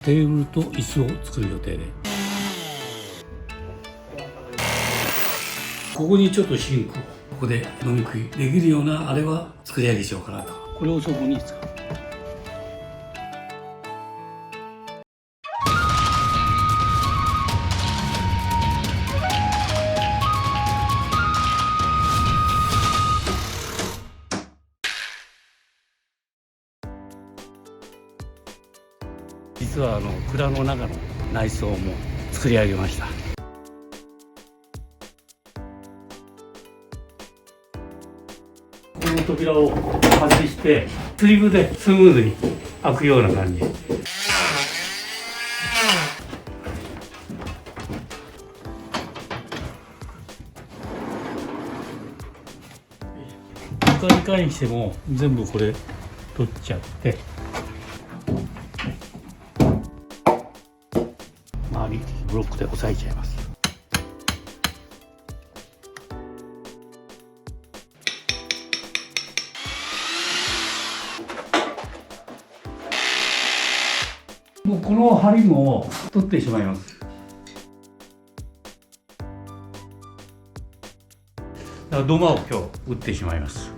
テーブルと椅子を作る予定で、ここにちょっとシンクをここで飲み食いできるようなあれは作り上げしようかなと。これをそこに使う。実は蔵の中の内装も作り上げました。この扉を外してスリムでスムーズに開くような感じ。床に関しても全部これ取っちゃって、周りブロックで押さえちゃいます。もうこの梁も取ってしまいます。だから土間を今日打ってしまいます。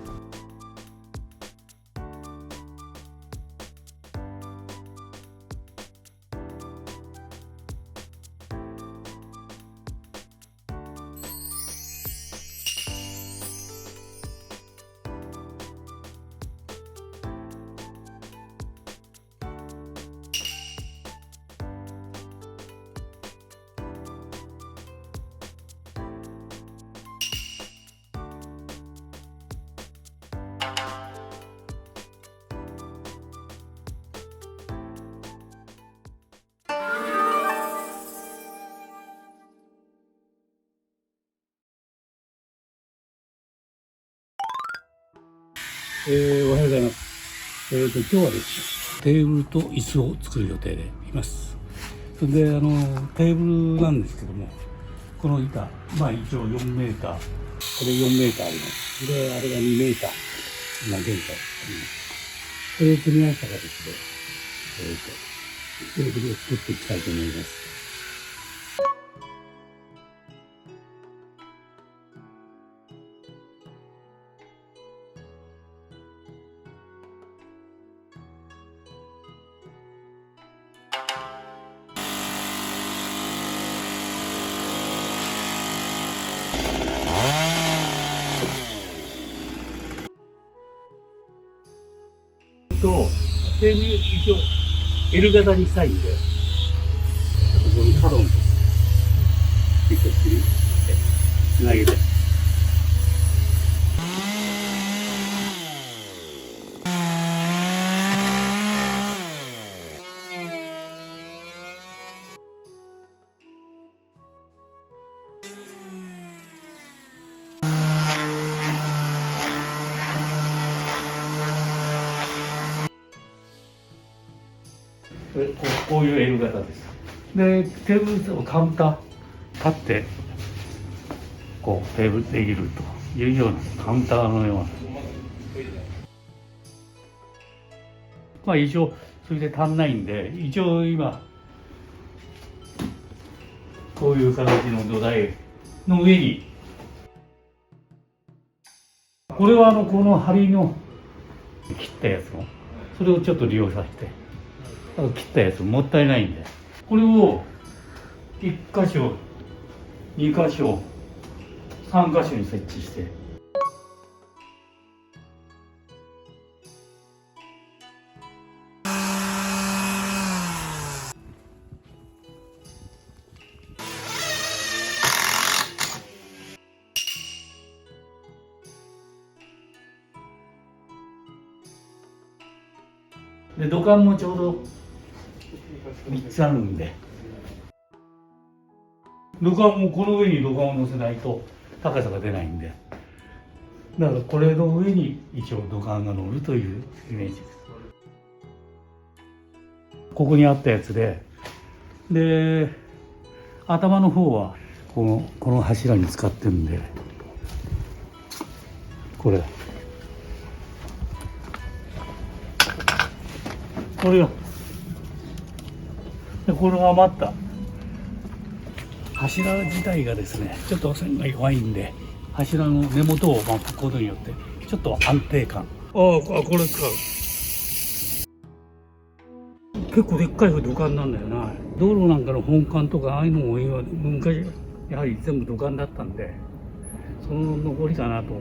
おはようございます。今日はですね、テーブルと椅子を作る予定でいます。それでテーブルなんですけども、この板、一応4メーター、これ4メーターあります。で、あれが2メーター、今現在あります。これを組み合わせた形で、テーブルを作っていきたいと思います。テーブル一応 L 型にしたいんで、ここにカロンとピッとつなげて。こういう L 型です。で、テーブルとカウンター立ってこうテーブルできるというようなカウンターのような、一応それで足んないんで、一応今こういう形の土台の上に、これはこの梁の切ったやつのそれをちょっと利用させて、切ったやつもったいないんで、これを1箇所2箇所3箇所に設置して、で土管もちょうど3つあるんで、土管もこの上に土管を乗せないと高さが出ないんで、だからこれの上に一応土管が乗るというイメージです。ここにあったやつで、頭の方はこの柱に使ってるんで、これこれがでこの余った柱自体がですね、ちょっと線が弱いんで、柱の根元を巻くことによってちょっと安定感。これ使う。結構でっかい土管なんだよな。道路なんかの本管とかああいうのも今昔やはり全部土管だったんで、その残りかなと。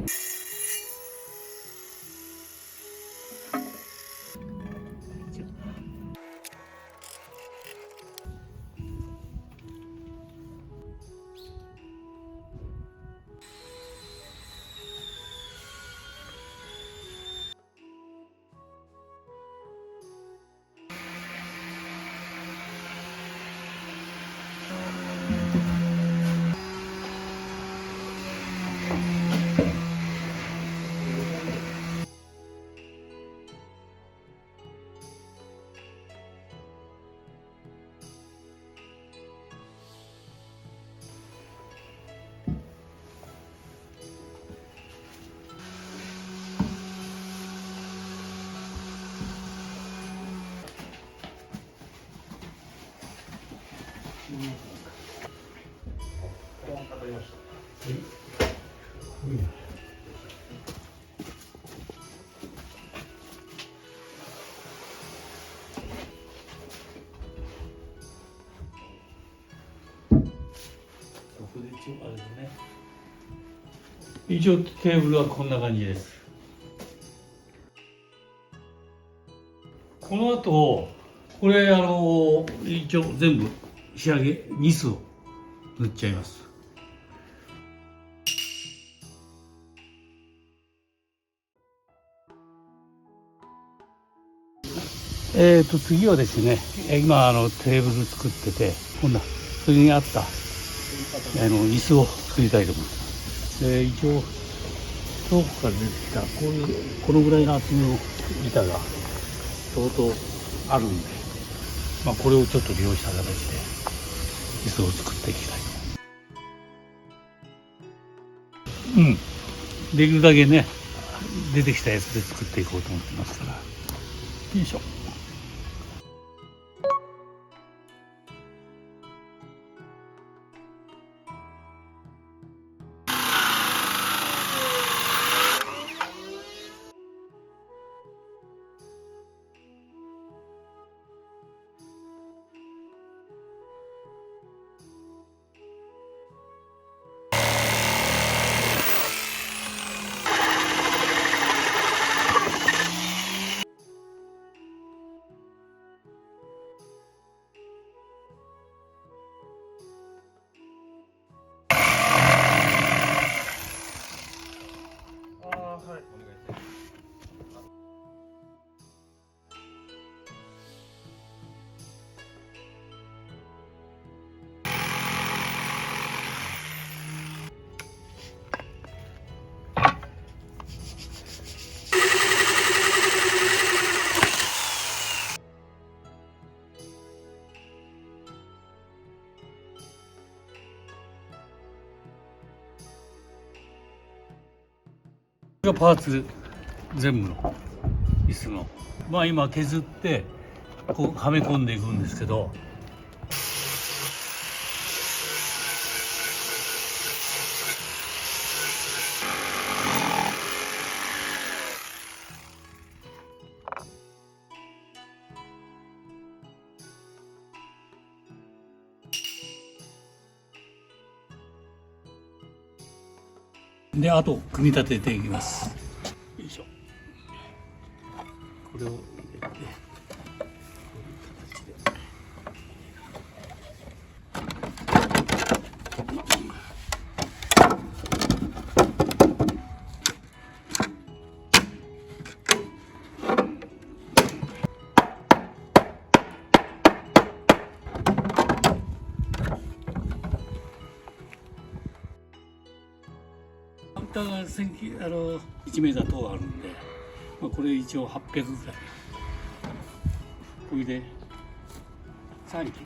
一応テーブルはこんな感じです。この後これ一応全部仕上げニスを塗っちゃいます。次はですね、今テーブル作ってて、今度はそれに合った椅子を作りたいと思います。で一応遠くから出てきたこのぐらいの厚みの板が相当あるんで、これをちょっと利用した形で椅子を作っていきたいと。できるだけね出てきたやつで作っていこうと思ってますから。よいしょ。これがパーツ全部の椅子の今削ってこうはめ込んでいくんですけど、であと組み立てていきます。よいしょ。これを入れて板が1メーター等あるんで、これ一応800ぐらい。これで3切る。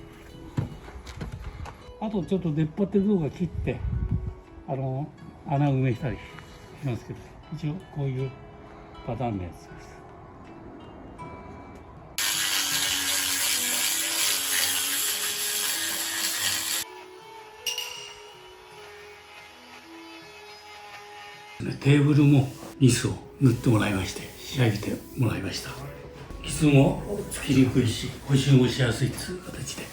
あとちょっと出っ張ってるとこが切って穴埋めしたりしますけど、一応こういうパターンのやつです。ね、テーブルもニスを塗ってもらいまして仕上げてもらいました。椅子もつきにくいし補修もしやすいという形で、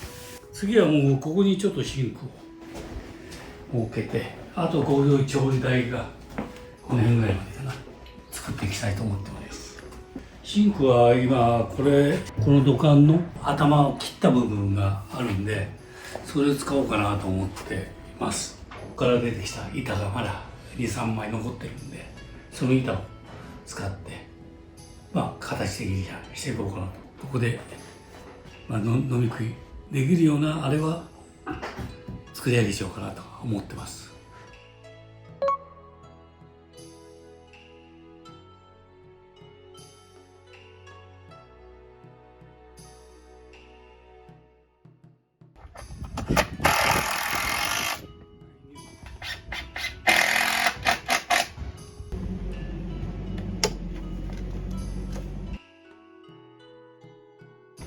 次はもうここにちょっとシンクを設けて、あとこういう調理台がこの辺ぐらいまでかな作っていきたいと思っております。シンクは今この土管の頭を切った部分があるんで、それを使おうかなと思っています。ここから出てきた板がまだ2、3枚残ってるんで、その板を使って形的にしていこうかなと。ここで、飲み食いできるようなあれは作り上げしようかなと思ってます。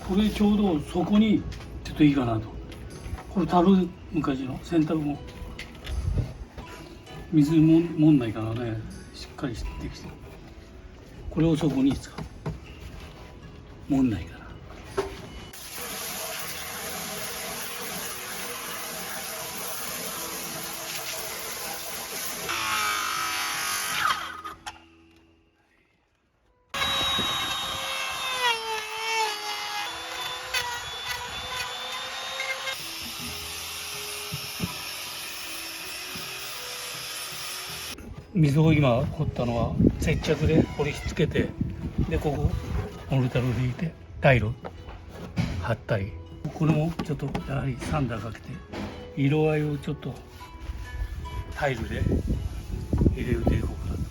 これちょうどそこにちょっといいかなと。これ樽、昔の洗濯も水もんないからね、しっかりできて、これをそこに使う。もんないから。溝を今掘ったのは接着で掘り付けて、でここモルタルで引いてタイル貼ったり、これもちょっとやはりサンダーかけて色合いをちょっとタイルで入れていこうかなと。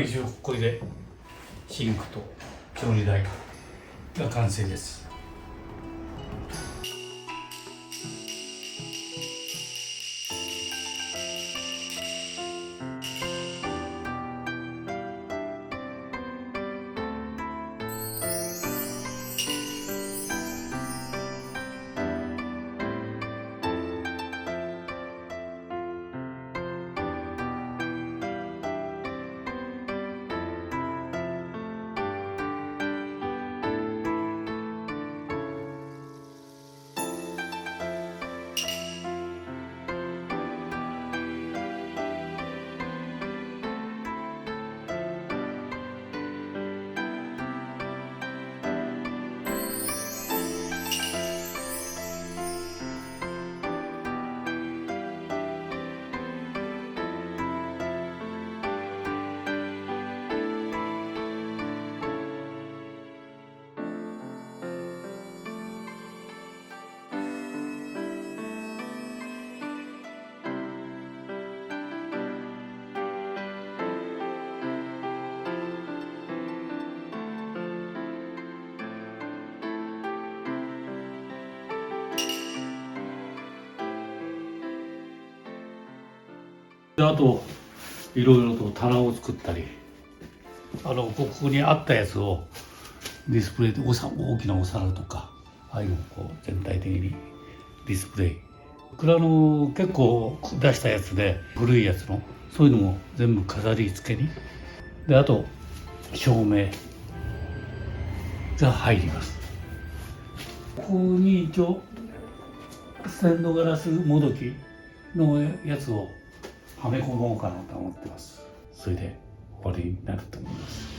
一応これでシンクと調理台が完成です。あといろいろと棚を作ったり、ここにあったやつをディスプレイで大きなお皿とか、ああいうのをこう全体的にディスプレイ。これ結構出したやつで、古いやつのそういうのも全部飾り付けに。であと照明が入ります。ここに一応ステンドガラスもどきのやつをはめ込もうかなと思ってます。それで終わりになると思います。